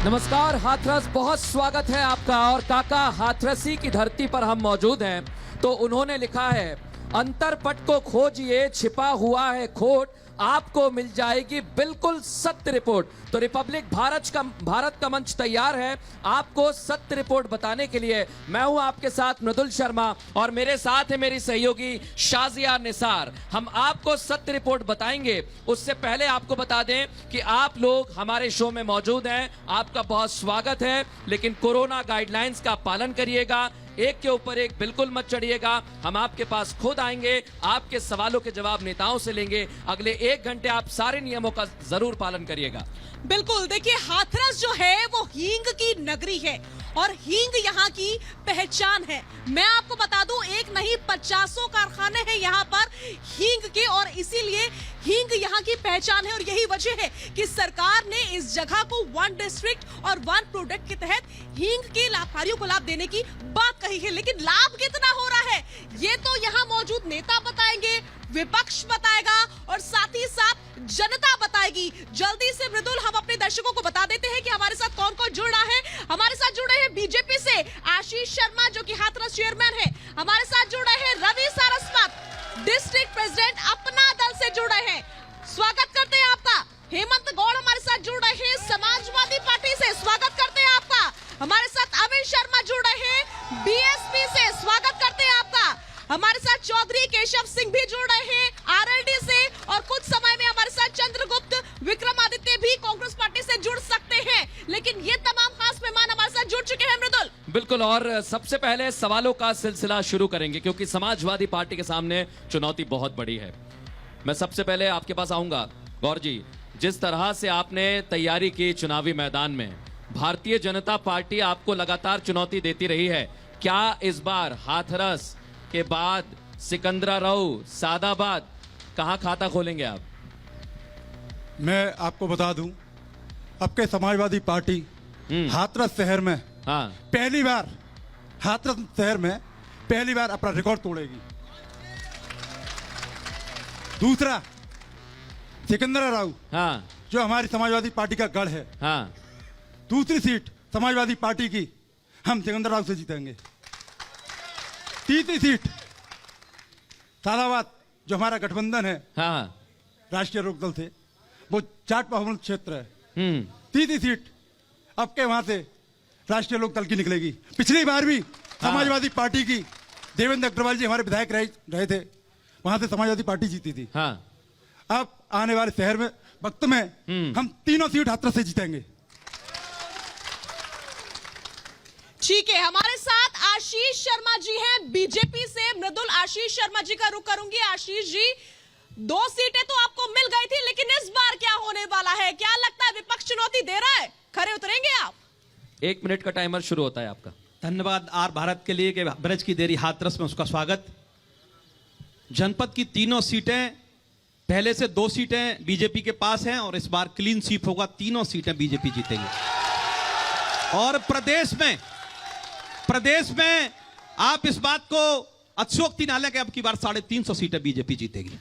नमस्कार हाथरस, बहुत स्वागत है आपका। और काका हाथरसी की धरती पर हम मौजूद हैं, तो उन्होंने लिखा है, अंतरपट को खोजिए छिपा हुआ है खोट, आपको मिल जाएगी बिल्कुल सत्य रिपोर्ट। तो रिपब्लिक भारत का मंच तैयार है आपको सत्य रिपोर्ट बताने के लिए। मैं हूं आपके साथ मृदुल शर्मा और मेरे साथ है मेरी सहयोगी शाजिया निसार। हम आपको सत्य रिपोर्ट बताएंगे। उससे पहले आपको बता दें कि आप लोग हमारे शो में मौजूद हैं, आपका बहुत स्वागत है। लेकिन कोरोना गाइडलाइंस का पालन करिएगा, एक के ऊपर एक बिल्कुल मत चढ़िएगा। हम आपके पास खुद आएंगे, आपके सवालों के जवाब नेताओं से लेंगे। अगले 1 घंटे आप सारे नियमों का जरूर पालन करिएगा। बिल्कुल। देखिए, हाथरस जो है वो हींग की नगरी है और हींग यहाँ की पहचान है। मैं आपको बता दूं, एक नहीं 50 कारखाने हैं यहाँ पर हींग के, और इसीलिए हींग यहाँ की पहचान है। और यही वजह है कि सरकार ने इस जगह को 1 डिस्ट्रिक्ट और 1 प्रोडक्ट के तहत हींग के लाभार्थियों को लाभ देने की बात कही है। लेकिन लाभ कितना हो रहा है ये तो यहाँ मौजूद नेता बताएंगे, विपक्ष बताएगा और साथ ही साथ जनता बताएगी। जल्दी से मृदुल, हम अपने दर्शकों को बता देते हैं कि हमारे साथ कौन कौन जुड़ रहा है। हमारे साथ जुड़े हैं बीजेपी से आशीष शर्मा, जो कि हाथरस चेयरमैन है। हमारे साथ जुड़ रहे हैं रवि सारस्वत, डिस्ट्रिक्ट प्रेसिडेंट अपना दल से जुड़ रहे हैं। स्वागत करते हैं आपका। हेमंत गौड़ हमारे साथ जुड़ रहे हैं समाजवादी पार्टी से, स्वागत करते हैं आपका। हमारे साथ अविन शर्मा जुड़ रहे हैं बीएसपी से, स्वागत करते हैं आपका। हमारे साथ चौधरी केशव सिंह भी जुड़ रहे हैं आरएलडी से, और कुछ समय में हमारे साथ चंद्रगुप्त विक्रमादित्य भी कांग्रेस पार्टी से जुड़ सकते हैं। लेकिन ये तमाम खास मेहमान हमारे साथ जुड़ चुके हैं मृदुल। बिल्कुल, और सबसे पहले सवालों का सिलसिला शुरू करेंगे, क्योंकि समाजवादी पार्टी के सामने चुनौती बहुत बड़ी है। मैं सबसे पहले आपके पास आऊंगा। गौर जी, जिस तरह से आपने तैयारी की चुनावी मैदान में, भारतीय जनता पार्टी आपको लगातार चुनौती देती रही है। क्या इस बार हाथरस के बाद सिकंदराबाद, सादाबाद, कहां खाता खोलेंगे आप? मैं आपको बता दूं, अब के समाजवादी पार्टी हाथरस शहर में पहली बार अपना रिकॉर्ड तोड़ेगी। दूसरा, सिकंदराबाद जो हमारी समाजवादी पार्टी का गढ़ है, दूसरी सीट समाजवादी पार्टी की हम सिकंदराबाद से जीतेंगे। तीसरी सीट सादाबाद, जो हमारा गठबंधन है राष्ट्रीय लोकदल से, वो जाट बहुमत क्षेत्र है। तीसरी सीट अब के वहां से राष्ट्रीय लोकदल की निकलेगी। पिछली बार भी समाजवादी पार्टी की देवेंद्र अग्रवाल जी हमारे विधायक रहे थे, वहां से समाजवादी पार्टी जीती थी। अब आने वाले शहर में वक्त में हम तीनों सीट हाथरस से जीतेंगे। ठीक है, हमारे साथ आशीष शर्मा जी हैं बीजेपी से। मृदुल, आशीष शर्मा जी का रुख करूंगी। आशीष जी, 2 सीटें तो आपको मिल गई थी, लेकिन इस बार क्या होने वाला है? क्या लगता है विपक्ष चुनौती दे रहा है? खरे उतरेंगे आप? 1 मिनट का टाइमर शुरू होता है आपका। धन्यवाद आर भारत के लिए कि ब्रज की देरी हाथरस में उसका स्वागत। जनपद की तीनों सीटें, पहले से 2 सीटें बीजेपी के पास हैं और इस बार क्लीन स्वीप होगा, तीनों सीटें बीजेपी जीतेगी। और प्रदेश में आप इस बात को अतिशयोक्ति ना लें कि अब की बार 350 सीटें बीजेपी जीतेगी।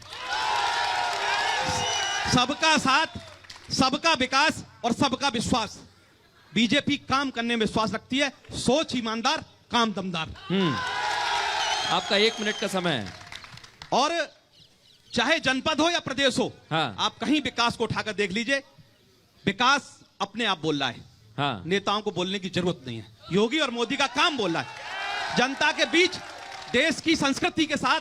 सबका साथ, सबका विकास और सबका विश्वास। बीजेपी काम करने में विश्वास रखती है, सोच ईमानदार, काम दमदार। आपका 1 मिनट का समय है। और चाहे जनपद हो या प्रदेश हो, आप कहीं विकास को उठाकर देख लीजिए, विकास अपने आप बोल रहा है। नेताओं को बोलने की जरूरत नहीं है। योगी और मोदी का काम बोल रहा है। जनता के बीच देश की संस्कृति के साथ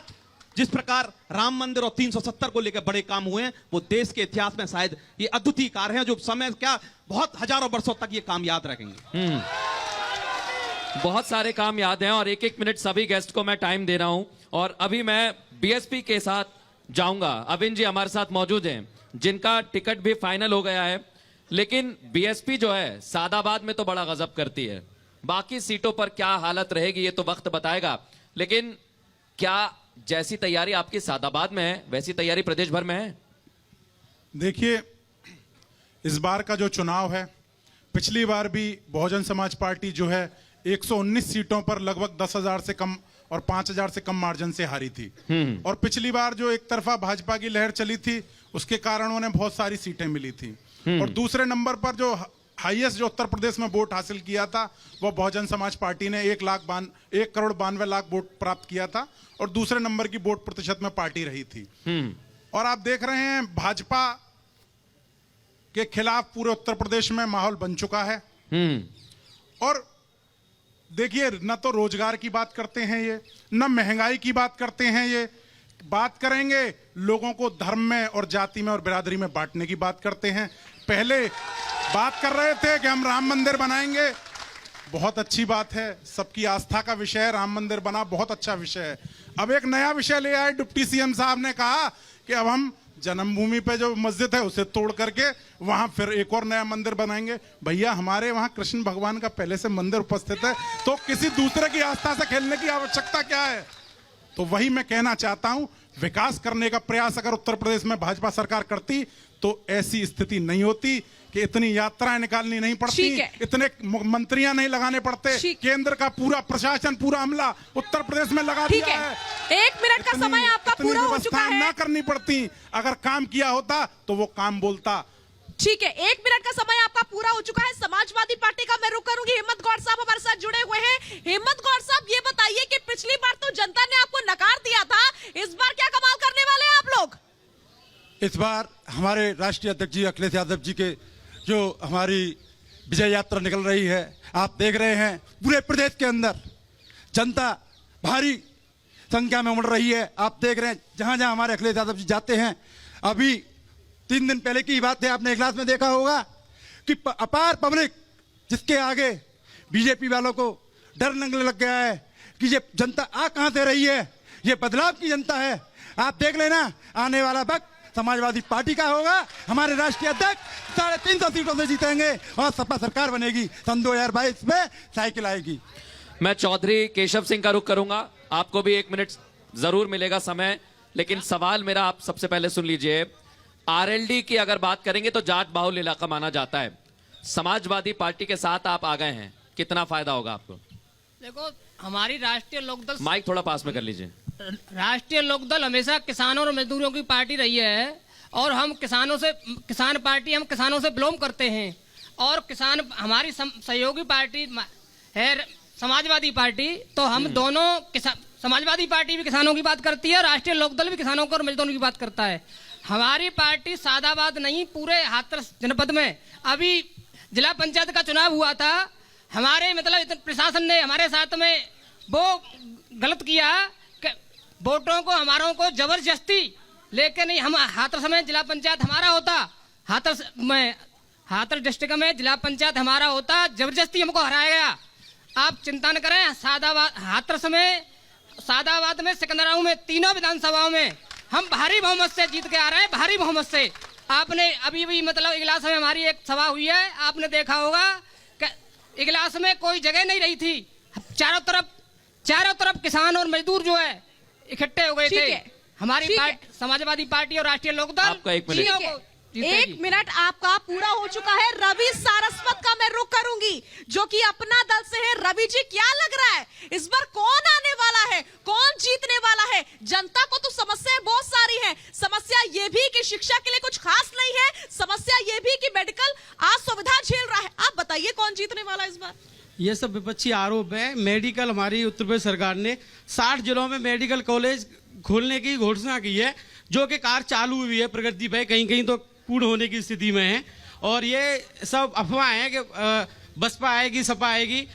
जिस प्रकार राम मंदिर और 370 को लेकर बड़े काम हुए हैं, वो देश के इतिहास में शायद ये अद्वितीय कार्य हैं, जो समय क्या बहुत हजारों वर्षों तक ये काम याद रखेंगे। बहुत सारे काम याद हैं और 1-1 मिनट सभी गेस्ट को मैं टाइम दे रहा हूं। और अभी मैं बीएसपी के साथ जाऊंगा। अविन जी हमारे साथ मौजूद हैं, जिनका टिकट भी फाइनल हो गया है। लेकिन बीएसपी जो है सादाबाद में तो बड़ा गजब करती है, बाकी सीटों पर क्या हालत रहेगी ये तो वक्त बताएगा। लेकिन क्या जैसी तैयारी आपकी सादाबाद में है, वैसी तैयारी प्रदेश भर में है? देखिए, इस बार का जो चुनाव है, पिछली बार भी बहुजन समाज पार्टी जो है 119 सीटों पर लगभग 10,000 से कम और 5,000 से कम मार्जिन से हारी थी। और पिछली बार जो एक तरफा भाजपा की लहर चली थी, उसके कारण उन्हें बहुत सारी सीटें मिली थी। और दूसरे नंबर पर जो हाईएस्ट जो उत्तर प्रदेश में वोट हासिल किया था वो बहुजन समाज पार्टी ने 1,92,00,000 वोट प्राप्त किया था और दूसरे नंबर की वोट प्रतिशत में पार्टी रही थी। और आप देख रहे हैं भाजपा के खिलाफ पूरे उत्तर प्रदेश में माहौल बन चुका है। और देखिए, न तो रोजगार की बात करते हैं ये, न महंगाई की बात करते हैं ये, बात करेंगे लोगों को धर्म में और जाति में और बिरादरी में बांटने की बात करते हैं। पहले बात कर रहे थे कि हम राम मंदिर बनाएंगे, बहुत अच्छी बात है, सबकी आस्था का विषय है, राम मंदिर बना बहुत अच्छा विषय है। अब एक नया विषय ले आए, डिप्टी सीएम साहब ने कहा कि अब हम जन्मभूमि पे जो मस्जिद है उसे तोड़ करके वहां फिर एक और नया मंदिर बनाएंगे। भैया, हमारे वहां कृष्ण भगवान का पहले से मंदिर उपस्थित है, तो किसी दूसरे की आस्था से खेलने की आवश्यकता क्या है? तो वही मैं कहना चाहता हूं, विकास करने का प्रयास अगर उत्तर प्रदेश में भाजपा सरकार करती तो ऐसी स्थिति नहीं होती कि इतनी यात्राएं निकालनी नहीं पड़ती, इतने मंत्रियां नहीं लगाने पड़ते, केंद्र का पूरा प्रशासन, पूरा अमला उत्तर प्रदेश में लगा दिया है। 1 मिनट का समय आपका पूरा हो चुका है। ना करनी पड़ती, अगर काम किया होता तो वो काम बोलता। ठीक है, 1 मिनट का समय आपका पूरा हो चुका है। समाजवादी पार्टी का मैं रुख करूंगी। हिम्मत गौड़ साहब हमारे साथ जुड़े हुए हैं। हिम्मत गौड़ साहब, ये बताइए कि पिछली बार तो जनता ने आपको नकार दिया था, इस बार क्या कमाल करने वाले हैं आप लोग? इस बार हमारे राष्ट्रीय अध्यक्ष जी अखिलेश यादव जी के जो हमारी विजय यात्रा निकल रही है, आप देख रहे हैं पूरे प्रदेश के अंदर जनता भारी संख्या में उमड़ रही है। आप देख रहे हैं जहां जहां हमारे अखिलेश यादव जी जाते हैं, अभी 3 दिन पहले की बात है, आपने इजलास में देखा होगा कि अपार पब्लिक जिसके आगे बीजेपी वालों को डर लगने लग गया है कि ये जनता आ कहां से रही है, ये बदलाव की जनता है। आप देख लेना, आने वाला वक्त समाजवादी पार्टी का होगा, हमारे राष्ट्रीय अध्यक्ष 350 सीटों से जीतेंगे और सपा सरकार बनेगी। सन 2022 में साइकिल आएगी। मैं चौधरी केशव सिंह का रुख करूंगा, आपको भी 1 मिनट जरूर मिलेगा समय, लेकिन सवाल मेरा आप सबसे पहले सुन लीजिए। आरएलडी की अगर बात करेंगे तो जाट बाहुल इलाका माना जाता है, समाजवादी पार्टी के साथ आप आ गए हैं, कितना फायदा होगा आपको? देखो, हमारी राष्ट्रीय लोकदल, माइक थोड़ा पास में कर लीजिए। राष्ट्रीय लोकदल हमेशा किसानों और मजदूरों की पार्टी रही है और हम किसान पार्टी, हम किसानों से बिलोंग करते हैं और किसान हमारी सहयोगी पार्टी है समाजवादी पार्टी। तो हम दोनों, समाजवादी पार्टी भी किसानों की बात करती है, राष्ट्रीय लोकदल भी किसानों को और मजदूरों की बात करता है। हमारी पार्टी सादाबाद नहीं, पूरे हाथरस जनपद में अभी जिला पंचायत का चुनाव हुआ था, हमारे मतलब प्रशासन ने हमारे साथ में वो गलत किया कि वोटों को हमारों को जबरदस्ती लेके नहीं, हम हाथरस में जिला पंचायत हमारा होता, हाथरस डिस्ट्रिक्ट में जिला पंचायत हमारा होता, जबरदस्ती हमको हराया गया। आप चिंता न करें, हाथरस में, सादाबाद में, सिकंदराबाद में, तीनों विधानसभाओं में हम भारी बहुमत से जीत के आ रहे हैं, भारी बहुमत से। आपने अभी भी मतलब इगलास में हमारी एक सभा हुई है, आपने देखा होगा कि इगलास में कोई जगह नहीं रही थी, चारों तरफ किसान और मजदूर जो है इकट्ठे हो गए थे। हमारी समाजवादी पार्टी और राष्ट्रीय लोकदल, आपका 1 मिनट। 1 मिनट आपका पूरा हो चुका है। रवि सारस्वत का मैं रुख करूंगी, जो कि अपना दल से है। रवि जी, क्या लग रहा है इस बार कौन आने वाला है, कौन जीतने वाला है? जनता को तो समस्याएं बहुत सारी हैं। समस्या ये भी कि शिक्षा के लिए कुछ खास नहीं है, समस्या ये भी कि मेडिकल असुविधा झेल रहा है। आप बताइए कौन जीतने वाला है इस बार? ये सब विपक्षी आरोप है। मेडिकल, हमारी उत्तर प्रदेश सरकार ने 60 जिलों में मेडिकल कॉलेज खोलने की घोषणा की है, जो कि कार्य चालू हुई है, प्रगति पे, कहीं कहीं तो पूर्ण होने की स्थिति में है। और ये सब अफवाह है कि बसपा आएगी, सपा आएगी।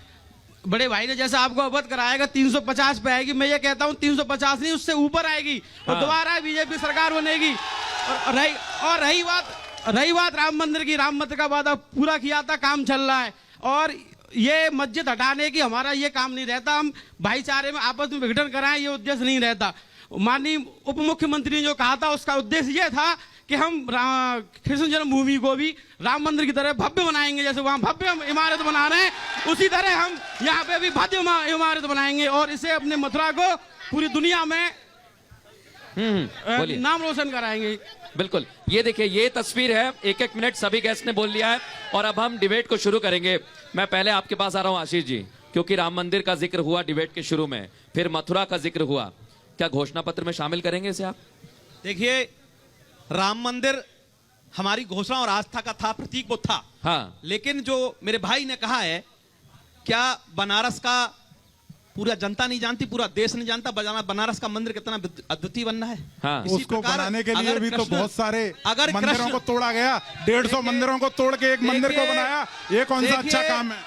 बड़े भाई ने जैसा आपको अवगत कराएगा 350 पे आएगी, मैं ये कहता हूँ 350 नहीं, उससे ऊपर आएगी और दोबारा बीजेपी सरकार बनेगी। और रही बात राम मंदिर की, राम मंदिर का वादा पूरा किया था, काम चल रहा है। और ये मस्जिद हटाने की हमारा ये काम नहीं रहता, हम भाईचारे में आपस में विघटन कराएं, ये उद्देश्य नहीं रहता। माननीय उप मुख्यमंत्री ने जो कहा था उसका उद्देश्य ये था कि हम कृष्ण जन्मभूमि को भी राम मंदिर की तरह भव्य बनाएंगे, जैसे वहां भव्य इमारत बना रहे हैं उसी तरह हम यहाँ पे भी भव्य इमारत बनाएंगे और इसे अपने मथुरा को पूरी दुनिया में नाम रोशन कराएंगे। बिल्कुल, ये देखिए, ये तस्वीर है। 1-1 मिनट सभी गेस्ट ने बोल लिया है और अब हम डिबेट को शुरू करेंगे। मैं पहले आपके पास आ रहा हूं आशीष जी, क्योंकि राम मंदिर का जिक्र हुआ डिबेट के शुरू में, फिर मथुरा का जिक्र हुआ, क्या घोषणा पत्र में शामिल करेंगे इसे आप? देखिए, राम मंदिर हमारी घोषणा और आस्था का था, प्रतीक वो था। हाँ। लेकिन जो मेरे भाई ने कहा है, क्या बनारस का पूरा जनता नहीं जानती, पूरा देश नहीं जानता बनारस का मंदिर कितना अद्वितीय बनना है? हाँ। इसी उसको प्रकार बनाने के लिए भी तो बहुत सारे अगर मंदिरों को तोड़ा गया। 150 मंदिरों को तोड़ के एक मंदिर को बनाया। ये कौन सा अच्छा काम है?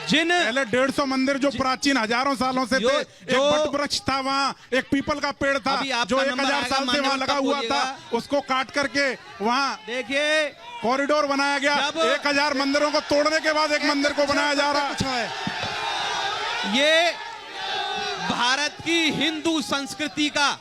जिन पहले 150 मंदिर जो प्राचीन हजारों सालों से थे, एक वट वृक्ष था वहाँ, एक पीपल का पेड़ था जो 1000 साल से वहाँ लगा हुआ था, उसको काट करके वहाँ देखिए कॉरिडोर बनाया गया। 1000 मंदिरों को तोड़ने के बाद एक मंदिर को बनाया जा रहा है। ये भारत की हिंदू संस्कृति का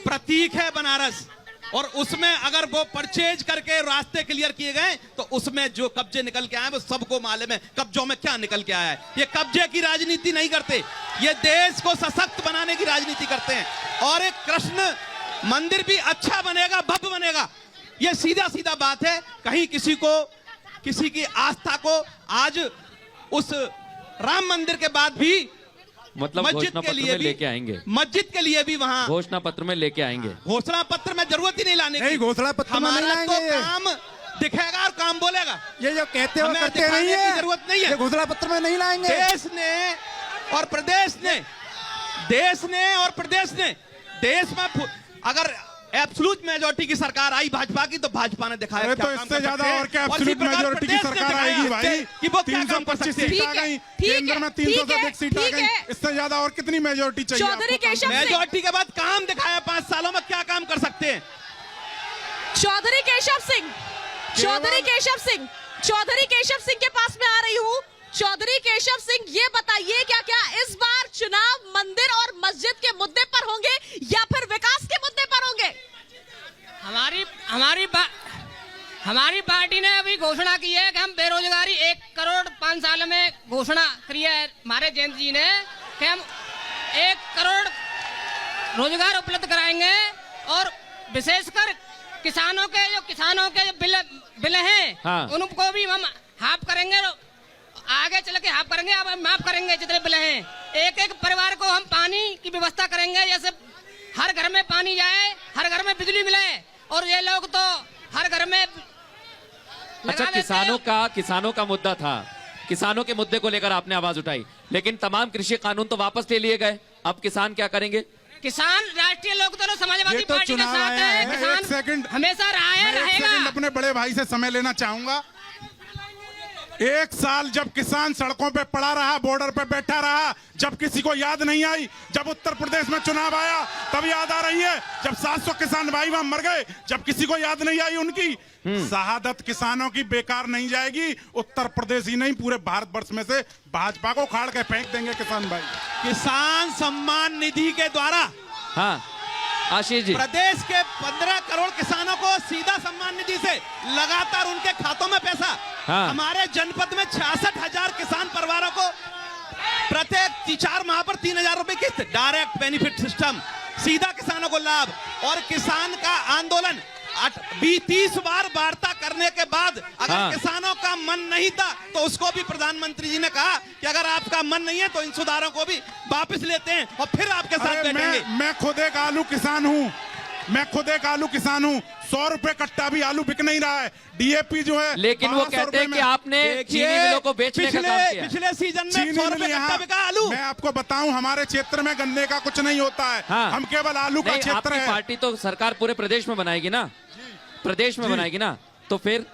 प्रतीक है बनारस, और उसमें अगर वो परचेज करके रास्ते क्लियर किए गए तो उसमें जो कब्जे निकल के आए वो सबको मालूम है कब्जों में क्या निकल के आया है। ये कब्जे की राजनीति नहीं करते, ये देश को सशक्त बनाने की राजनीति करते हैं। और एक कृष्ण मंदिर भी अच्छा बनेगा, भव्य बनेगा, ये सीधा सीधा बात है। कहीं किसी की आस्था को आज उस राम मंदिर के बाद भी मतलब घोषणा पत्र में लेके आएंगे, मस्जिद के लिए भी वहां घोषणा पत्र में लेके आएंगे। घोषणा पत्र में जरूरत ही नहीं लाने की। नहीं, घोषणा पत्र में नहीं लाएंगे। तो काम दिखेगा और काम बोलेगा। ये जो कहते हो करते नहीं है, जरूरत नहीं है। ये घोषणा पत्र में नहीं लाएंगे। देश ने और प्रदेश ने देश में अगर एब्सोल्यूट मेजॉरिटी की सरकार आई भाजपा की, तो भाजपा ने दिखाया तो इससे ज्यादा और क्या एब्सोल्यूट मेजॉरिटी की सरकार आएगी भाई? कि वो क्या काम कर 325 सकते सीट हैं। आ गई, केंद्र में 300 से अधिक सीट आ गई, इससे ज्यादा और कितनी मेजॉरिटी चाहिए? चौधरी केशव सिंह, मेजॉरिटी के बाद काम दिखाया 5 सालों में, क्या काम कर सकते हैं? चौधरी केशव सिंह के पास में आ रही हूँ। चौधरी केशव सिंह, ये बताइए क्या इस बार चुनाव मंदिर और मस्जिद के मुद्दे पर होंगे या फिर विकास के मुद्दे पर होंगे? हमारी पार्टी ने अभी घोषणा की है कि हम बेरोजगारी 1 करोड़ 5 साल में घोषणा की है हमारे जयंत जी ने कि हम 1 करोड़ रोजगार उपलब्ध कराएंगे, और विशेषकर किसानों के जो बिल हैं, हाँ। उनको भी हम हाफ करेंगे, आगे चल के हाफ करेंगे, अब हम माफ करेंगे जितने बिल हैं। एक परिवार को हम पानी की व्यवस्था करेंगे, जैसे हर घर में पानी जाए, हर घर में बिजली मिले, और ये लोग तो हर घर में अच्छा, किसानों का मुद्दा था, किसानों के मुद्दे को लेकर आपने आवाज उठाई, लेकिन तमाम कृषि कानून तो वापस ले लिए गए। अब किसान क्या करेंगे? किसान राष्ट्रीय लोकदल समाजवादी तो पार्टी के साथ है। किसान एक सेकंड हमेशा रहा है, रहेगा। अपने बड़े भाई से समय लेना चाहूंगा। 1 साल जब किसान सड़कों पे पड़ा रहा, बॉर्डर पे बैठा रहा, जब किसी को याद नहीं आई, जब उत्तर प्रदेश में चुनाव आया तब याद आ रही है, जब 700 किसान भाई वहां मर गए, जब किसी को याद नहीं आई उनकी शहादत किसानों की बेकार नहीं जाएगी। उत्तर प्रदेश ही नहीं, पूरे भारतवर्ष में से भाजपा को उखाड़ के फेंक देंगे किसान भाई। किसान सम्मान निधि के द्वारा, हाँ आशीष जी, प्रदेश के 15 करोड़ किसानों को सीधा सम्मान निधि से लगातार उनके खातों में पैसा। हाँ। हमारे जनपद में 66,000 किसान परिवारों को प्रत्येक 4 माह पर 3,000 रुपए किस्त, डायरेक्ट बेनिफिट सिस्टम, सीधा किसानों को लाभ। और किसान का आंदोलन 30 बार वार्ता करने के बाद अगर हाँ। किसानों का मन नहीं था तो उसको भी प्रधानमंत्री जी ने कहा कि अगर आपका मन नहीं है तो इन सुधारों को भी वापस लेते हैं और फिर आपके साथ बैठेंगे। मैं खुद एक आलू किसान हूँ, 100 रुपए कट्टा भी आलू बिक नहीं रहा है। डीएपी जो है, लेकिन वो कहते हैं कि आपने चीनी मिलों को बेचने का काम किया। पिछले सीजन में चीनी 100 रुपए मिल कट्टा यहाँ, बिका आलू। मैं आपको बताऊं, हमारे क्षेत्र में गन्ने का कुछ नहीं होता है। हाँ। हम केवल आलू का नहीं, क्षेत्र आपकी है। पार्टी तो सरकार पूरे प्रदेश में बनाएगी ना, प्रदेश में बनाएगी ना, तो फिर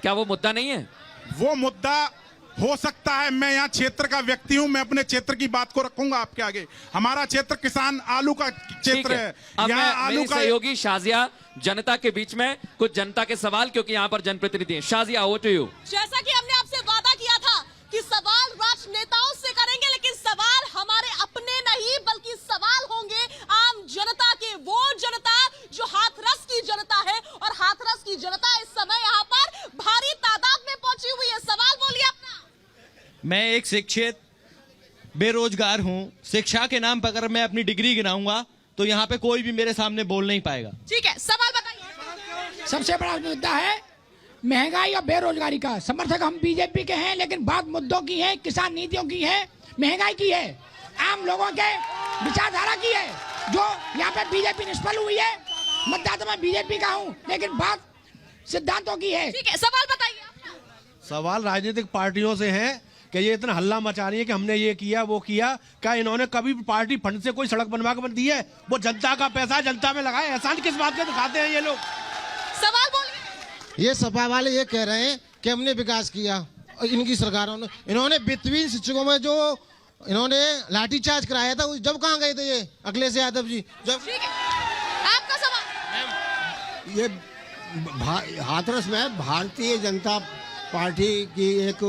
क्या वो मुद्दा नहीं है? वो मुद्दा हो सकता है। मैं यहाँ क्षेत्र का व्यक्ति हूँ, मैं अपने क्षेत्र की बात को रखूंगा आपके आगे। हमारा क्षेत्र किसान आलू का क्षेत्र है। अब मैं यहाँ आलू मेरी का सहयोगी शाजिया जनता के बीच में कुछ जनता के सवाल, क्योंकि यहाँ पर जनप्रतिनिधि हैं। Shazia, over to you. जैसा कि हमने आपसे वादा किया था कि सवाल राजनेताओं से करेंगे, लेकिन सवाल हमारे अपने नहीं बल्कि सवाल होंगे आम जनता के। वो जनता जो हाथरस की जनता है, और हाथरस की जनता इस समय यहाँ पर भारी तादाद में पहुंची हुई है। सवाल बोलिए अपना। मैं एक शिक्षित बेरोजगार हूँ। शिक्षा के नाम पर अगर मैं अपनी डिग्री गिनाऊंगा तो यहाँ पे कोई भी मेरे सामने बोल नहीं पाएगा। ठीक है, सवाल बताइए। सबसे बड़ा मुद्दा है महंगाई और बेरोजगारी का। समर्थक हम बीजेपी के हैं, लेकिन बात मुद्दों की है, किसान नीतियों की है, महंगाई की है, आम लोगों के विचारधारा की है। जो यहाँ पे बीजेपी निष्फल हुई है, मतदाता मैं बीजेपी का हूँ, लेकिन बात सिद्धांतों की है। ठीक है, सवाल बताइए आप। सवाल राजनीतिक पार्टियों से है कि ये इतना हल्ला मचा रही है कि हमने ये किया वो किया। क्या इन्होंने कभी पार्टी फंड से कोई सड़क बनवा कर दी है? वो जनता का पैसा जनता में लगाए, एहसान किस बात का दिखाते हैं ये लोग? सवाल बोलिए। ये सपा वाले ये कह रहे हैं कि हमने विकास किया, इनकी सरकारों ने, इन्होंने वित्तहीन शिक्षकों में जो इन्होंने लाठीचार्ज कराया था, जब कहाँ गए थे ये अखिलेश यादव जी? जब ठीक है, आपका सवाल। ये हाथरस में भारतीय जनता पार्टी की एक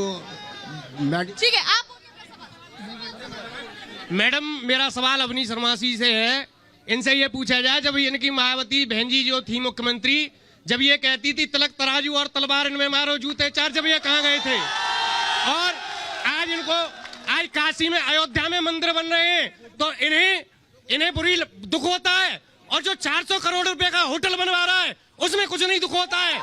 ठीक है, आप बोलिए अपना सवाल। मैडम, मेरा सवाल अवनी शर्मा जी से है। इनसे ये पूछा जाए, जब इनकी मायावती बहन जी जो थी मुख्यमंत्री, जब ये कहती थी तिलक तराजू और तलवार इनमें मारो जूते चार, जब ये कहाँ गए थे? और आज काशी में, अयोध्या में मंदिर बन रहे हैं, तो इन्हें बुरी दुख होता है। और जो 400 करोड़ रुपए का होटल बनवा रहा है, उसमें कुछ नहीं दुख होता है।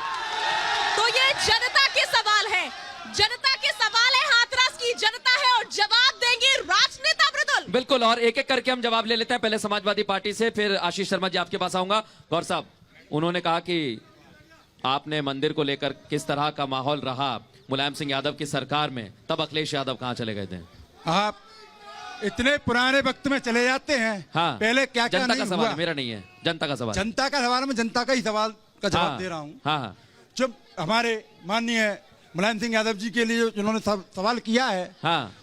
तो ये जनता के सवाल है, जनता के सवाल है, हाथरस की जनता है और जवाब देंगे राजनेता मृदुल। बिल्कुल, और एक एक करके हम जवाब ले लेते हैं। पहले समाजवादी पार्टी से, फिर आशीष शर्मा जी आपके पास आऊंगा। गौर साहब, उन्होंने कहा कि आपने मंदिर को लेकर किस तरह का माहौल रहा मुलायम सिंह यादव की सरकार में, तब अखिलेश यादव कहां चले गए थे? आप इतने पुराने वक्त में चले जाते हैं। हाँ, पहले क्या क्या जनता नहीं का सवाल हुआ? है, मेरा नहीं है, जनता का सवाल। जनता का सवाल, मैं जनता का ही सवाल का जवाब हाँ, दे रहा हूँ। हाँ हाँ, जब हमारे माननीय मुलायम सिंह यादव जी के लिए जिन्होंने सवाल किया है, हाँ,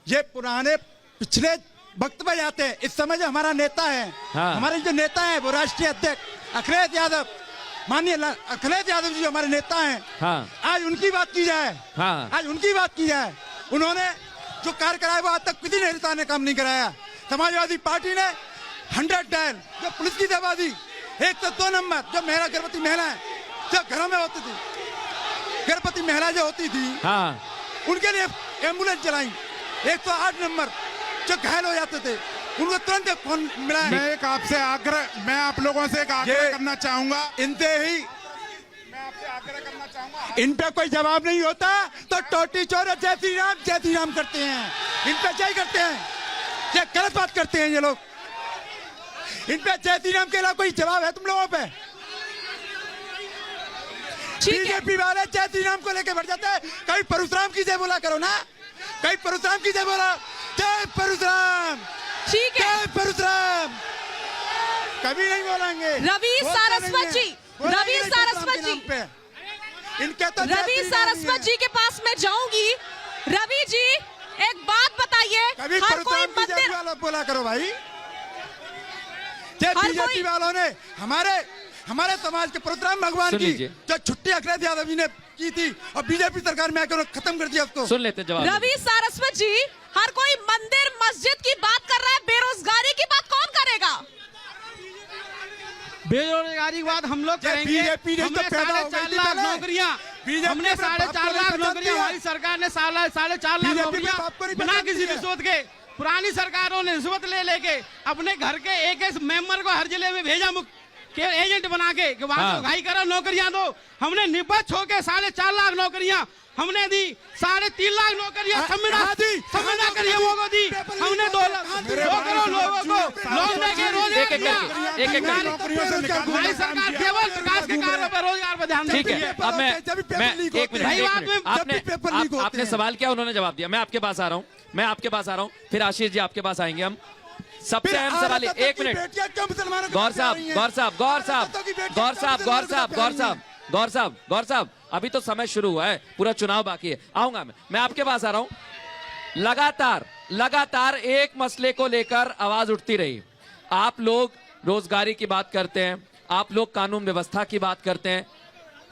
ये पुराने पिछले वक्त में जाते हैं। इस समय जो हमारा नेता है, हाँ, हमारे जो नेता है वो राष्ट्रीय अध्यक्ष अखिलेश यादव, माननीय अखिलेश यादव जी हमारे नेता हैं। हाँ, आज उनकी बात की जाए, हाँ, आज उनकी बात की जाए। उन्होंने जो कार्य कराया वो आज तक किसी नेता ने काम नहीं कराया। समाजवादी पार्टी ने 100 डायल जो पुलिस की दवा दी, 102 नंबर जो महिला गर्भवती महिलाएं जो घरों में होती थी, गर्भवती महिला जो होती थी, हाँ, उनके लिए एम्बुलेंस चलाई, 108 नंबर जो घायल हो जाते थे उनको तुरंत फोन मिला। मैं आप लोगों से एक आग्रह करना चाहूंगा, इनसे ही इन पे कोई जवाब नहीं होता तो टोटी चोर जय श्री राम करते हैं, इन पे जय करते हैं, ये गलत बात करते हैं ये लोग। इन पे जय श्री राम के अलावा कोई जवाब है तुम लोगों पे? बीजेपी वाले जय श्री राम को लेके बढ़ जाते हैं। कभी परशुराम की जय बोला करो ना, कभी परशुराम की जय बोला, जय परशुराम, ठीक है, जय परशुराम, कभी नहीं बोलेंगे। रवि सारस्वत जी, रवि सारस्वत जी, इनके तो रवि सारस्वत जी के पास मैं जाऊंगी। रवि जी, एक बात बताइए, कभी हर कोई मंदिर वाला बोला करो भाई। बीजेपी वालों ने हमारे समाज के परशुराम भगवान की जो छुट्टी अखिलेश यादव जी ने की थी और बीजेपी सरकार में आकर खत्म कर दिया उसको। सुन लेते जवाब। रवि सारस्वत जी, हर कोई मंदिर मस्जिद की बात कर रहा है, बेरोजगारी की बात कौन करेगा? बेरोजगारी की बात हम लोग करेंगे। बीजेपी ने तो पैदा हो गई थी पहले। नौकरियां, हमने 4.5 लाख नौकरियां, हमारी सरकार ने 4.5 लाख नौकरियां बिना किसी रिश्वत के, पुरानी सरकारों ने रिश्वत ले लेके अपने घर के एक मेंबर को हर जिले में भेजा के एजेंट बना के कि वहां से घाई करो नौकरियां दो। हमने निपक्ष होके 4.5 लाख नौकरियां हमने दी, 3.5 लाख नौकरियां संविदा के नियमों को दी हमने, 2 करोड़ लोगों को लौटने के रोजगार दिया। हमारी सरकार केवल विकास के कार्यों पर, रोजगार पर ध्यान देती है। अब मैं एक मिनट, आपने सवाल किया, उन्होंने जवाब दिया। मैं आपके पास आ रहा हूँ, फिर आशीष जी आपके पास आएंगे हम। सबसे अहम सवाल है, एक मिनट, गौर साहब, अभी तो समय शुरू हुआ है, पूरा चुनाव बाकी है, आऊंगा मैं आपके पास आ रहा हूं। लगातार एक मसले को लेकर आवाज उठती रही। आप लोग रोजगारी की बात करते हैं, आप लोग कानून व्यवस्था की बात करते हैं।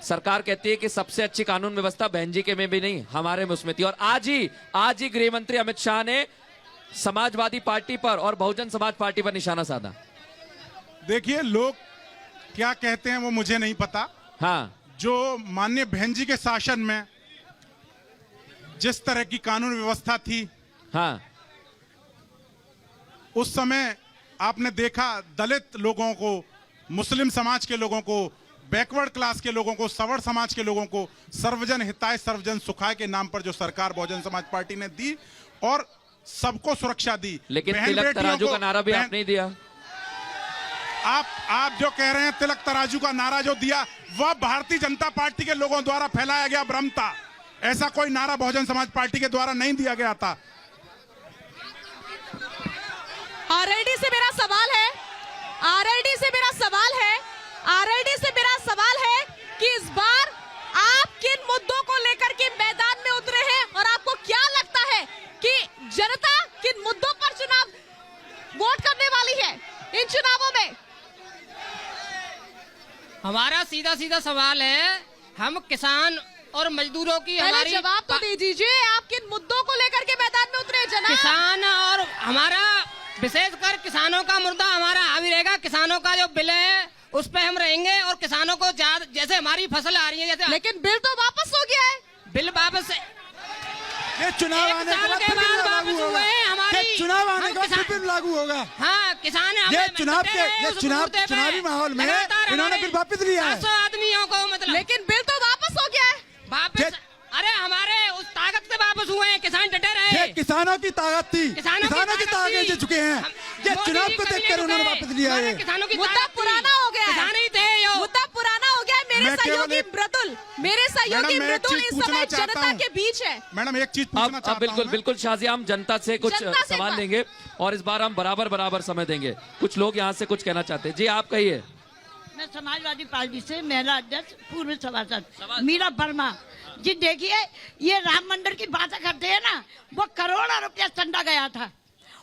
सरकार कहती है कि सबसे अच्छी कानून व्यवस्था बहन जी के में भी नहीं, हमारे में उसमें थी। और आज ही गृह मंत्री अमित शाह ने समाजवादी पार्टी पर और बहुजन समाज पार्टी पर निशाना साधा। देखिए, लोग क्या कहते हैं वो मुझे नहीं पता। हाँ, जो माननीय बहन जी के शासन में जिस तरह की कानून व्यवस्था थी, हाँ, उस समय आपने देखा दलित लोगों को, मुस्लिम समाज के लोगों को, बैकवर्ड क्लास के लोगों को, सवर्ण समाज के लोगों को सर्वजन हिताय सर्वजन सुखाय के नाम पर जो सरकार बहुजन समाज पार्टी ने दी और सबको सुरक्षा दी। लेकिन तिलक तराजू का नारा भी आपने दिया। आप जो कह रहे हैं तिलक तराजू का नारा जो दिया, वह भारतीय जनता पार्टी के लोगों द्वारा फैलाया गया भ्रम था। ऐसा कोई नारा बहुजन समाज पार्टी के द्वारा नहीं दिया गया था। आरएलडी से मेरा सवाल है, आरएलडी से मेरा सवाल है, आरएलडी से मेरा सवाल है कि इस बार आप किन मुद्दों को लेकर के मैदान में उतरे हैं और आपको क्या लगता है कि जनता किन मुद्दों पर चुनाव वोट करने वाली है इन चुनावों में? हमारा सीधा सीधा सवाल है, हम किसान और मजदूरों की हमारी जवाब तो दे दीजिए, आप किन मुद्दों को लेकर के मैदान में उतरे जनाब? किसान और हमारा विशेषकर किसानों का मुद्दा हमारा हावी रहेगा। किसानों का जो बिल है उस पे हम रहेंगे और किसानों को जैसे हमारी फसल आ रही है जैसे, लेकिन बिल तो वापस हो गया है। बिल वापस ये चुनाव आने के बाद वापस हुए हैं हमारी, चुनाव आने के बाद फिर लागू होगा। हाँ, किसान ये चुनावी माहौल में इन्होंने बिल वापस लिया है। 500 आदमियों को मतलब, लेकिन बिल तो वापस हो गया है। वापस अरे हमारे उस ताकत से वापस हुए हैं, किसान डटे रहे। ये किसानों की ताकत थी, किसानों की ताकत दे चुके हैं। ये चुनाव को देखकर उन्होंने वापस लिया है। किसानों की मुद्दा पुराना हो गया है, किसान ही थे यो। मुद्दा पुराना हो गया है। मेरे सहयोगी मृदुल इस समय जनता के बीच है। मैडम एक चीज पूछना चाहता हूं। बिल्कुल बिल्कुल शाजिया, हम जनता से कुछ सवाल लेंगे और इस बार हम बराबर समय देंगे। कुछ लोग यहाँ से कुछ कहना चाहते हैं। जी आप कहिए। मैं समाजवादी पार्टी से महिला अध्यक्ष पूर्व सभासद मीरा वर्मा जी। देखिए, ये राम मंदिर की बातें करते हैं ना, वो करोड़ों रुपया चंदा गया था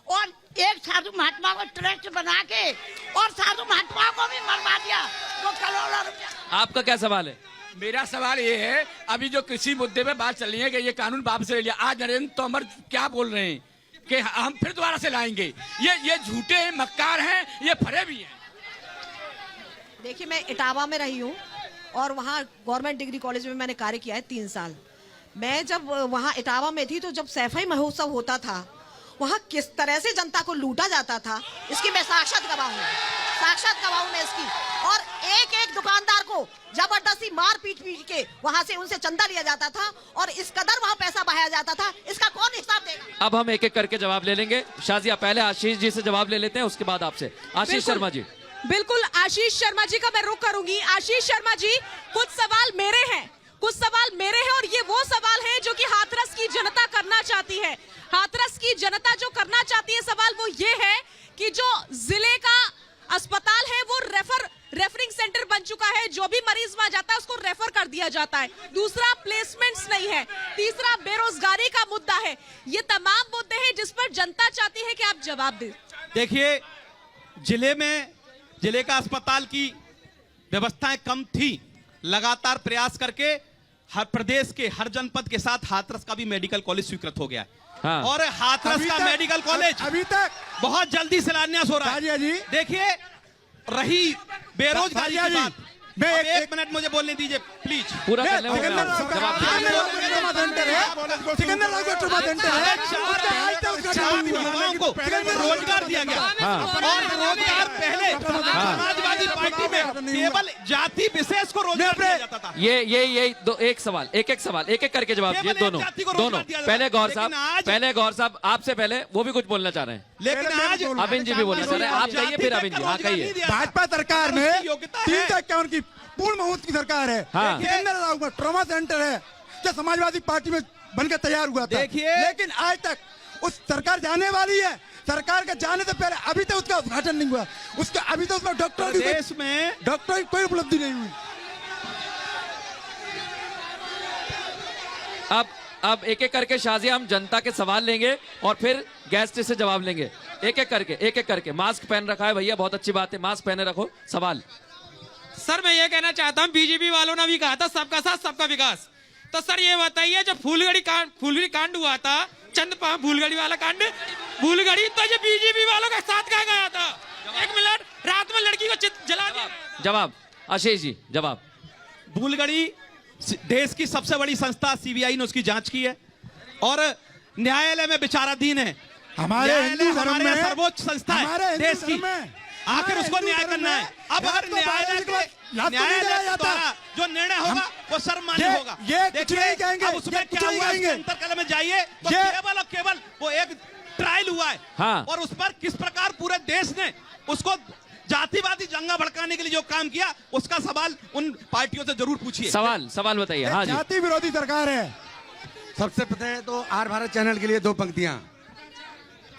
और एक साधु महात्मा को ट्रस्ट बना के और साधु महात्मा को भी मरवा दिया, वो करोड़ों रुपया। आपका क्या सवाल है? मेरा सवाल ये है, अभी जो कृषि मुद्दे पे बात चल रही है कि ये कानून वापस ले लिया, आज नरेंद्र तोमर क्या बोल रहे हैं कि हम फिर दोबारा से लाएंगे। ये झूठे हैं, मक्कार हैं, ये फरे भी हैं। देखिए, मैं इटावा में रही हूँ और वहाँ गवर्नमेंट डिग्री कॉलेज में मैंने कार्य किया है 3 साल। मैं जब वहाँ इटावा में थी तो जब सैफई महोत्सव होता था, वहाँ किस तरह से जनता को लूटा जाता था, इसकी मैं साक्षात गवाह हूँ मैं इसकी। और एक दुकानदार को जबरदस्ती मार पीट के वहाँ से उनसे चंदा लिया जाता था और इस कदर वहाँ पैसा बहाया जाता था, इसका कौन हिसाब देगा? अब हम एक एक करके जवाब ले लेंगे। शाजिया, पहले आशीष जी से जवाब ले लेते हैं, उसके बाद आपसे। आशीष शर्मा जी। बिल्कुल, आशीष शर्मा जी का मैं रुख करूंगी। आशीष शर्मा जी, कुछ सवाल मेरे हैं और ये वो सवाल है जो कि हाथरस की जनता करना चाहती है। हाथरस की जनता जो करना चाहती है सवाल वो ये है कि जो जिले का अस्पताल है वो रेफरिंग सेंटर बन चुका है। जो भी मरीज वहां जाता है उसको रेफर कर दिया जाता है। दूसरा, प्लेसमेंट्स नहीं है। तीसरा, बेरोजगारी का मुद्दा है। ये तमाम मुद्दे हैं जिस पर जनता चाहती है कि आप जवाब दें। देखिए, जिले का अस्पताल की व्यवस्थाएं कम थी। लगातार प्रयास करके हर प्रदेश के हर जनपद के साथ हाथरस का भी मेडिकल कॉलेज स्वीकृत हो गया है। हाँ। और हाथरस का मेडिकल कॉलेज अभी तक बहुत जल्दी शिलान्यास हो रहा है। देखिए, रही बेरोजगारी की बात, एक मिनट मुझे बोलने दीजिए प्लीज। पूरा रोजगार दिया गया और रोजगार पहले समाजवादी पार्टी में केवल जाति विशेष को रोजगार दिया जाता था। ये एक सवाल एक एक करके जवाब दिए दोनों। पहले गौर साहब आपसे पहले वो भी कुछ बोलना चाह रहे हैं, लेकिन आज अविन जी भी बोलना चाह रहे हैं। आप कहिए, फिर अविन जी। हाँ, कहिए। भाजपा सरकार में 351 की पूर्ण बहुमत की सरकार है। हाँ। ट्रॉमा सेंटर है जो समाजवादी पार्टी में बनकर तैयार हुआ था। लेकिन आज तक उस सरकार जाने वाली है, सरकार के जाने से पहले अभी तक उसका उद्घाटन नहीं हुआ। उसका अभी तक उसमें डॉक्टर की कोई उपलब्धि नहीं हुई। अब एक एक करके शाजिया हम जनता के सवाल लेंगे और फिर गेस्ट से जवाब लेंगे। एक एक करके मास्क पहन रखा है भैया, बहुत अच्छी बात है, मास्क पहने रखो। सवाल। सर, मैं ये कहना चाहता हूँ, बीजेपी वालों ने भी कहा था सबका साथ सबका विकास। तो सर ये बताइए, जब फूलगढ़ी कांड हुआ था, फूलगढ़ी वाला कांड, फूलगढ़ी, तो ये बीजेपी वालों का साथ कहाँ गया था? 1 मिनट, रात में लड़की को जला दिया। जवाब आशीष जी, जवाब। फूलगढ़ी देश की सबसे बड़ी संस्था सीबीआई ने उसकी जांच की है और न्यायालय में विचाराधीन है। हमारे हिंदू धर्म में सर्वोच्च संस्था है देश की, आखिर उसको न्याय करना है। अब अगर न्यायालय द्वारा जो निर्णय होगा वो सर्वमान्य होगा। देखिए, उसमें क्या हुआ, अंतर्कलम में जाइए तो केवल और केवल वो एक ट्रायल हुआ है। हाँ। और उस पर किस प्रकार पूरे देश ने उसको जातिवादी दंगा भड़काने के लिए जो काम किया उसका सवाल उन पार्टियों से जरूर पूछिए। सवाल बताइए। हाँ जी, जाति विरोधी सरकार है। सबसे पहले तो आर भारत चैनल के लिए 2 पंक्तियां।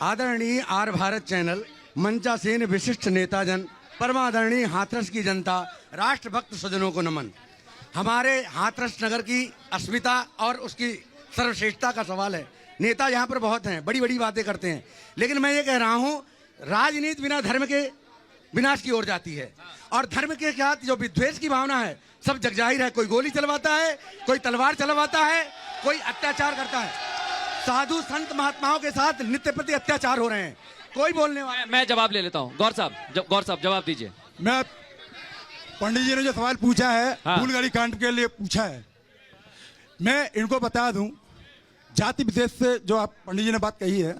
आदरणीय आर भारत चैनल, मंचासीन विशिष्ट नेताजन, परमादरणीय हाथरस की जनता, राष्ट्रभक्त सज्जनों को नमन। हमारे हाथरस नगर की अस्मिता और उसकी सर्वश्रेष्ठता का सवाल है। नेता यहाँ पर बहुत हैं, बड़ी बड़ी बातें करते हैं, लेकिन मैं ये कह रहा हूँ राजनीति बिना धर्म के विनाश की ओर जाती है, और धर्म के साथ जो विद्वेष की भावना है सब जग जाहिर है। कोई गोली चलवाता है, कोई तलवार चलवाता है, कोई अत्याचार करता है। साधु संत महात्माओं के साथ नित्य प्रति अत्याचार हो रहे हैं, कोई बोलने वाला। मैं जवाब ले लेता हूँ। गौर साहब जवाब दीजिए। मैं पंडित जी ने जो सवाल पूछा है, हाँ। फूलगाड़ी कांड के लिए पूछा है, मैं इनको बता दूं, जाति विशेष से जो आप पंडित जी ने बात कही है।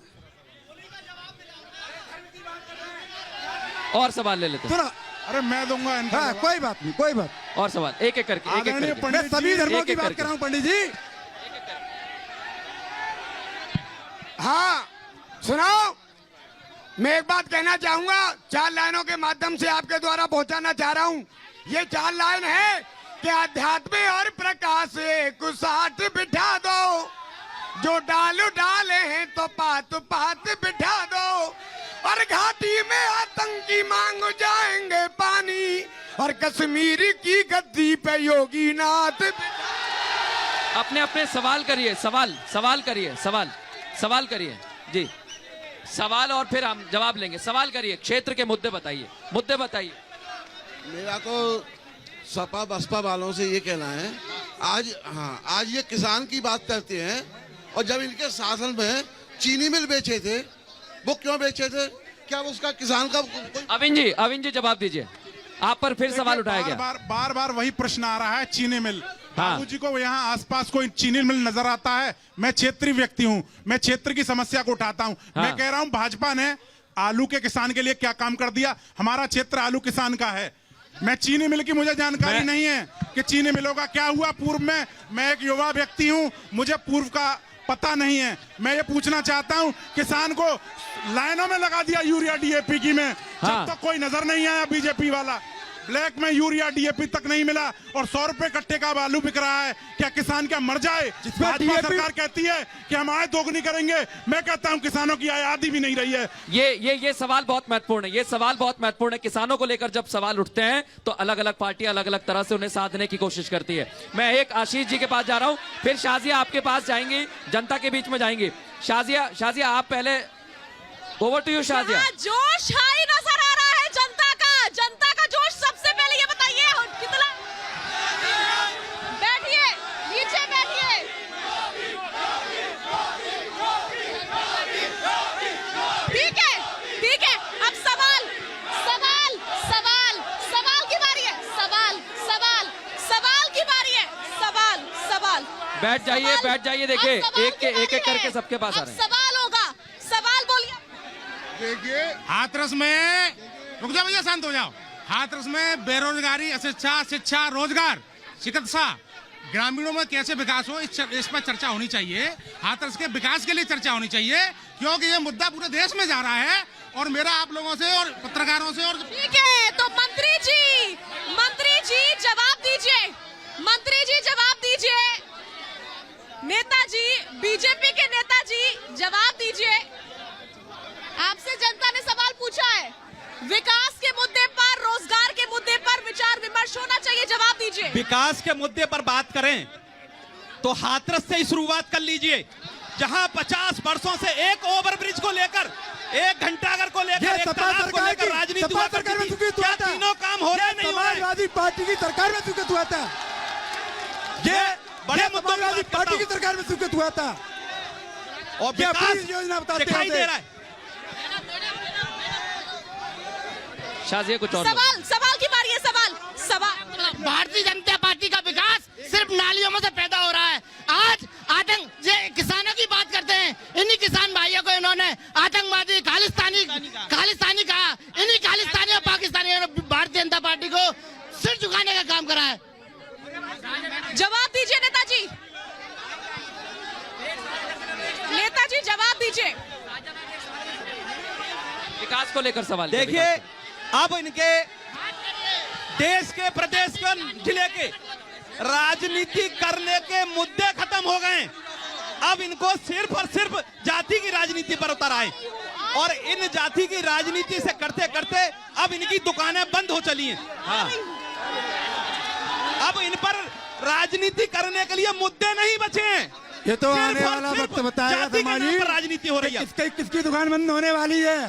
और सवाल ले लेते हैं। अरे मैं दूंगा। हाँ, कोई बात नहीं, कोई बात। और सवाल एक एक करके। मैं सभी धर्मों की बात कर रहा हूँ पंडित जी। हाँ सुनाओ, मैं एक बात कहना चाहूंगा, 4 लाइनों के माध्यम से आपके द्वारा पहुंचाना चाह रहा हूं। ये 4 लाइन है कि अध्यात्म और प्रकाश को साथ बिठा दो, जो डालू डाले हैं तो पात पात बिठा दो, और घाटी में आतंकी मांग जाएंगे पानी, और कश्मीर की गद्दी पे योगी नाथ। अपने अपने सवाल करिए, सवाल करिए जी, सवाल और फिर हम जवाब लेंगे। सवाल करिए, क्षेत्र के मुद्दे बताइए। मेरा तो सपा बसपा वालों से ये कहना है, आज ये किसान की बात करते हैं, और जब इनके शासन में चीनी मिल बेचे थे, वो क्यों बेचे थे? क्या उसका किसान का अविन जी जवाब दीजिए। आप पर फिर सवाल उठाया गया। बार बार वही प्रश्न आ रहा है, चीनी मिल। हाँ। बाबूजी को यहाँ आसपास कोई चीनी मिल नजर आता है? मैं क्षेत्रीय व्यक्ति हूँ, मैं क्षेत्र की समस्या को उठाता हूँ। हाँ। मैं कह रहा हूँ भाजपा ने आलू के किसान के लिए क्या काम कर दिया? हमारा क्षेत्र आलू किसान का है। मैं चीनी मिल की मुझे जानकारी नहीं है कि चीनी मिलों का क्या हुआ पूर्व में। मैं एक युवा व्यक्ति हूँ, मुझे पूर्व का पता नहीं है। मैं ये पूछना चाहता हूँ, किसान को लाइनों में लगा दिया यूरिया डीएपी की में। हाँ। जब तक कोई नजर नहीं आया बीजेपी वाला, ब्लैक में यूरिया डीएपी तक नहीं मिला, और 100 रुपए कट्टे का आलू बिक रहा है। क्या किसान क्या मर जाए? भाजपा सरकार कहती है कि हम आय दोगुनी करेंगे, मैं कहता हूं किसानों की आय आधी भी नहीं रही है। ये सवाल बहुत महत्वपूर्ण है। ये सवाल बहुत महत्वपूर्ण है। किसानों को लेकर जब सवाल उठते हैं तो अलग अलग पार्टियां अलग अलग तरह से उन्हें साधने की कोशिश करती है। मैं एक आशीष जी के पास जा रहा हूं, फिर शाजिया आपके पास जाएंगी, जनता के बीच में जाएंगी। शाजिया आप पहले, ओवर टू यू शाजिया। जोश हाई नजर आ रहा है जनता का जोश। सबसे पहले ये बताइए कितना, बैठिए नीचे बैठिए। ठीक है अब सवाल की बारी है। सवाल की बारी है। सवाल बैठ जाइए। देखिए एक करके सबके पास आ रहे हैं। सवाल होगा, सवाल बोलिए। देखिए, हाथरस में, रुक जाओ भैया, शांत हो जाओ। हाथरस में बेरोजगारी, शिक्षा, रोजगार, चिकित्सा, ग्रामीणों में कैसे विकास हो, इस पर चर्चा होनी चाहिए। हाथरस के विकास के लिए चर्चा होनी चाहिए, क्योंकि ये मुद्दा पूरे देश में जा रहा है। और मेरा आप लोगों से और पत्रकारों से, और ठीक है, तो मंत्री जी जवाब दीजिए। नेताजी, बीजेपी के नेताजी जवाब दीजिए। आपसे जनता ने सवाल पूछा है, विकास के मुद्दे पर, रोजगार के मुद्दे पर विचार विमर्श होना चाहिए, जवाब दीजिए। विकास के मुद्दे पर बात करें तो हाथरस से ही शुरुआत कर लीजिए, जहां 50 वर्षों से एक ओवरब्रिज को लेकर, एक घंटाघर को लेकर, एक तालाब को लेकर राजनीति हुआ करती थी। क्या तीनों काम हो रहे नहीं हो रहे? समाजवादी पार्टी की सरकार में स्वीकृत हुआ था। ये बड़े समाजवादी पार्टी की सरकार में स्वीकृत हुआ था। और विकास योजना बताते दिखाई दे रहा है। शाजिया कुछ और सवाल की बारी है। सवाल भारतीय जनता पार्टी का विकास सिर्फ नालियों में से पैदा हो रहा है। आज किसानों की बात करते हैं, इन्हीं किसान भाइयों को इन्होंने आतंकवादी, खालिस्तानी कहा। इन्हीं खालिस्तानी और पाकिस्तानी भारतीय जनता पार्टी को सिर झुकाने का काम करा है। जवाब दीजिए नेताजी जवाब दीजिए। विकास को लेकर सवाल। देखिए, अब इनके देश के, प्रदेश के, जिले के राजनीति करने के मुद्दे खत्म हो गए। अब इनको सिर्फ और सिर्फ जाति की राजनीति पर उतर आए और इन जाति की राजनीति से करते करते अब इनकी दुकानें बंद हो चली हैं। हाँ। अब इन पर राजनीति करने के लिए मुद्दे नहीं बचे हैं। ये तो आने वाला वक्त बताएगा समाजी राजनीति हो रही है। किसकी दुकान बंद होने वाली है।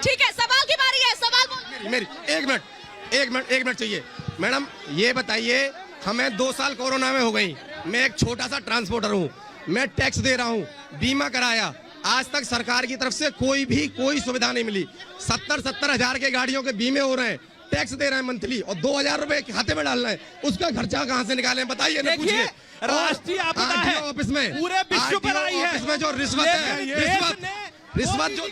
ठीक है, सवाल की बारी है। सवाल मेरी एक मिनट चाहिए। मैडम ये बताइए, हमें 2 साल कोरोना में हो गई, मैं एक छोटा सा ट्रांसपोर्टर हूँ, मैं टैक्स दे रहा हूँ, बीमा कराया, आज तक सरकार की तरफ से कोई सुविधा नहीं मिली। 70 हजार के गाड़ियों के बीमे हो रहे हैं, टैक्स दे रहे हैं मंथली, और 2000 रुपए खाते में डालना है, उसका खर्चा कहाँ से निकालें बताइए ना। पूछिए, राष्ट्रीय आपदा है ऑफिस में, पूरे विश्व पर आई है, ऑफिस में जो रिश्वत है, रिश्वत जो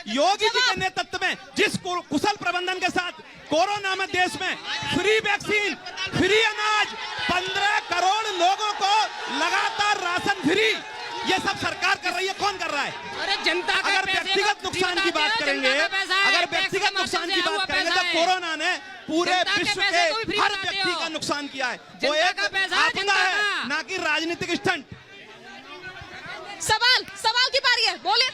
योगी जी के नेतृत्व में जिस कुशल प्रबंधन के साथ कोरोना में देश में फ्री वैक्सीन, फ्री अनाज, 15 करोड़ लोगों को लगातार राशन फ्री, ये सब सरकार कर रही है। कौन कर रहा है? अरे जनता का अगर व्यक्तिगत नुकसान की बात करेंगे, तो कोरोना ने पूरे विश्व के हर व्यक्ति का नुकसान किया है। वो एक आपदा है, ना कि राजनीतिक स्टंट। सवाल की बारी है, बोलिए।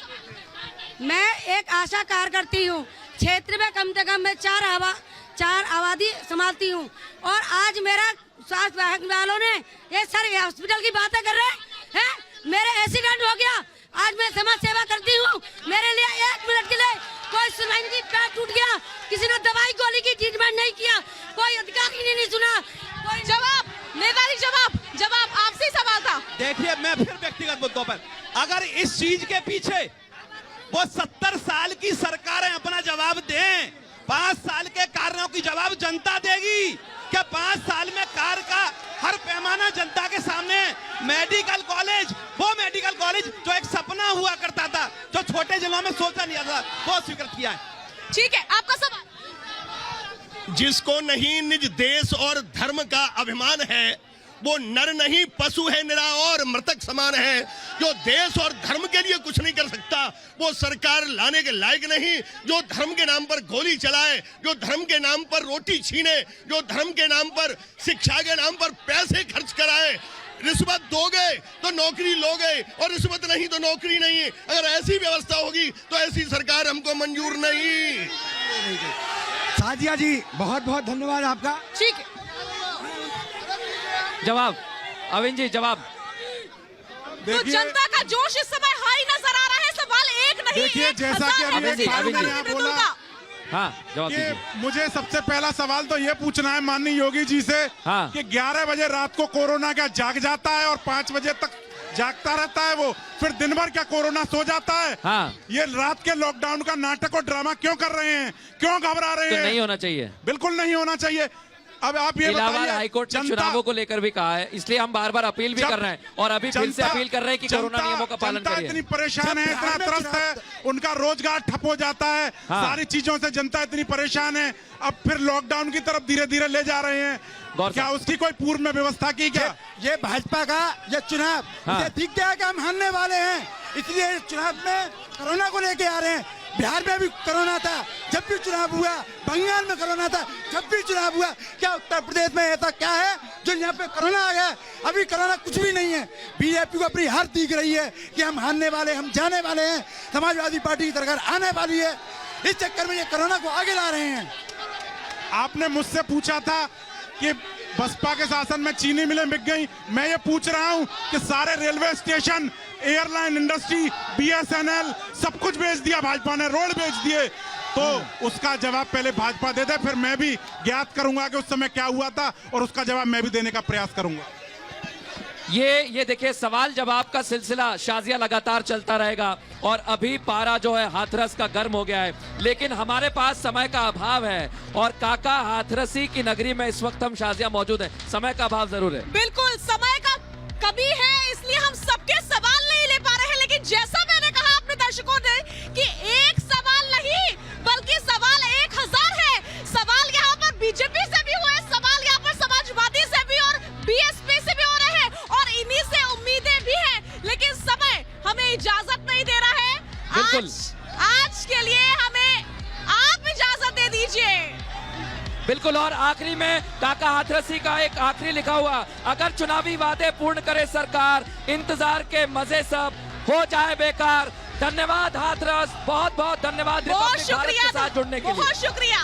मैं एक आशा कार्यकर्ती हूँ, क्षेत्र में कम से कम मैं 4 आबादी संभालती हूँ, और आज मेरा स्वास्थ्य विभाग वालों ने ये सर हॉस्पिटल की बातें कर रहे हैं। मेरे एक्सीडेंट हो गया, आज मैं समाज सेवा करती हूँ, मेरे लिए 1 मिनट के लिए कोई सुनाई नहीं, पैर टूट गया, किसी ने दवाई गोली की ट्रीटमेंट नहीं किया, कोई अधिकारी ने नहीं सुना। जवाब नेताजी, जवाब आपसे सवाल था। देखिए, मैं फिर व्यक्तिगत मुद्दों पर, अगर इस चीज के पीछे वो 70 साल की सरकारें अपना जवाब दें, 5 साल के कार्यों की जवाब जनता देगी क्या? 5 साल में कार्य का हर पैमाना जनता के सामने। मेडिकल कॉलेज, वो मेडिकल कॉलेज जो एक सपना हुआ करता था, जो छोटे जिलों में सोचा नहीं था, वो स्वीकृत किया है। ठीक है, आपका सवाल। जिसको नहीं निज देश और धर्म का अभिमान है, वो नर नहीं पशु है, निरा और मृतक समान है। जो देश और धर्म के लिए कुछ नहीं कर सकता, वो सरकार लाने के लायक नहीं। जो धर्म के नाम पर गोली चलाए, जो धर्म के नाम पर रोटी छीने, जो धर्म के नाम पर, शिक्षा के नाम पर पैसे खर्च कराए, रिश्वत दोगे तो नौकरी लोगे, और रिश्वत नहीं तो नौकरी नहीं। अगर ऐसी व्यवस्था होगी तो ऐसी सरकार हमको मंजूर नहीं। साजिया जी, बहुत बहुत धन्यवाद आपका। ठीक है, जवाब अविन जी, जवाब। तो जनता का जोश इस समय हाई नजर आ रहा है। सवाल एक नहीं, देखिए, जैसा कि अभी बोला, हाँ, जवाब कि मुझे सबसे पहला सवाल तो ये पूछना है माननीय योगी जी से, हाँ, कि 11 बजे रात को कोरोना क्या जाग जाता है और 5 बजे तक जागता रहता है वो, फिर दिन भर क्या कोरोना सो जाता है? हाँ। ये रात के लॉकडाउन का नाटक और ड्रामा क्यों कर रहे हैं? क्यों घबरा रहे हैं? नहीं होना चाहिए, बिल्कुल नहीं होना चाहिए। अब आप ये इलाहाबाद हाईकोर्ट ने चुनावों को लेकर भी कहा है, इसलिए हम बार बार अपील भी कर रहे हैं, और अभी फिर से अपील कर रहे हैं कि कोरोना नियमों का पालन करिए। इतनी परेशान है, इतना त्रस्त है, उनका रोजगार ठप हो जाता है, सारी चीजों से जनता इतनी परेशान है, अब फिर लॉकडाउन की तरफ धीरे धीरे ले जा रहे हैं। क्या उसकी कोई पूर्व में व्यवस्था की क्या? ये भाजपा का ये चुनाव, हाँ, दिख गया कि हम हारने वाले हैं, इसलिए चुनाव में कोरोना को लेके आ रहे हैं। बिहार में भी कोरोना था जब भी चुनाव हुआ, बंगाल में कोरोना था जब भी चुनाव हुआ, क्या उत्तर प्रदेश में ऐसा क्या है जो यहाँ पे कोरोना आ गया? अभी कोरोना कुछ भी नहीं है। बीजेपी को अपनी हार दिख रही है कि हम हारने वाले, हम जाने वाले हैं, समाजवादी पार्टी की सरकार आने वाली है, इस चक्कर में ये कोरोना को आगे ला रहे हैं। आपने मुझसे पूछा था कि बसपा के शासन में चीनी मिलें बिक गई, मैं ये पूछ रहा हूँ कि सारे railway station, airline industry, BSNL सब कुछ बेच दिया भाजपा ने, रोड बेच दिए, तो उसका जवाब पहले भाजपा दे दे, फिर मैं भी ज्ञात करूंगा कि उस समय क्या हुआ था, और उसका जवाब मैं भी देने का प्रयास करूंगा। ये देखिए, सवाल जवाब का सिलसिला शाजिया लगातार चलता रहेगा, और अभी पारा जो है हाथरस का गर्म हो गया है, लेकिन हमारे पास समय का अभाव है, और काका हाथरसी की नगरी में इस वक्त हम शाजिया मौजूद है, समय का अभाव जरूर है। बिल्कुल समय का कमी है, इसलिए हम सबके सवाल नहीं ले पा रहे हैं, लेकिन जैसा मैंने कहा अपने दर्शकों ने कि एक सवाल नहीं बल्कि सवाल 1000 है। सवाल यहाँ पर बीजेपी से भी हुए, सवाल यहाँ पर समाजवादी से भी और BSP से भी हो रहे हैं, और इन्हीं से उम्मीदें भी हैं, लेकिन समय हमें इजाजत नहीं दे रहा है। आज के लिए हमें आप इजाजत दे दीजिए। बिल्कुल। और आखिरी में काका हाथरसी का एक आखिरी लिखा हुआ, अगर चुनावी वादे पूर्ण करे सरकार, इंतजार के मजे सब हो जाए बेकार। धन्यवाद हाथरस, बहुत बहुत धन्यवाद बहुत रिपब्लिक भारत शुक्रिया, के साथ जुड़ने के लिए। बहुत शुक्रिया।